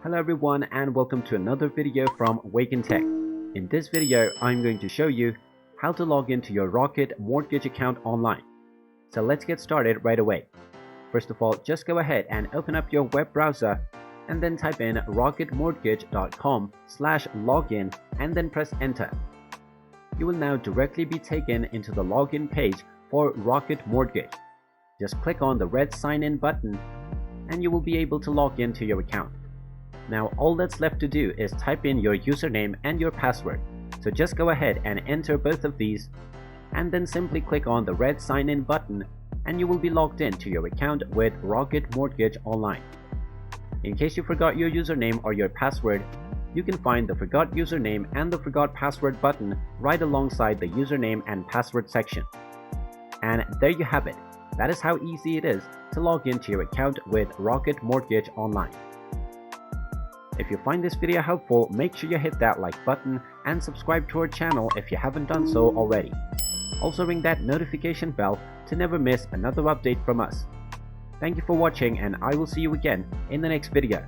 Hello everyone and welcome to another video from Wake&Tech. In this video, I'm going to show you how to log into your Rocket Mortgage account online. So let's get started right away. First of all, just go ahead and open up your web browser and then type in rocketmortgage.com/login and then press enter. You will now directly be taken into the login page for Rocket Mortgage. Just click on the red sign in button and you will be able to log into your account. Now all that's left to do is type in your username and your password. So just go ahead and enter both of these and then simply click on the red sign in button and you will be logged into your account with Rocket Mortgage Online. In case you forgot your username or your password, you can find the forgot username and the forgot password button right alongside the username and password section. And there you have it. That is how easy it is to log into your account with Rocket Mortgage Online. If you find this video helpful, make sure you hit that like button and subscribe to our channel if you haven't done so already. Also ring that notification bell to never miss another update from us. Thank you for watching and I will see you again in the next video.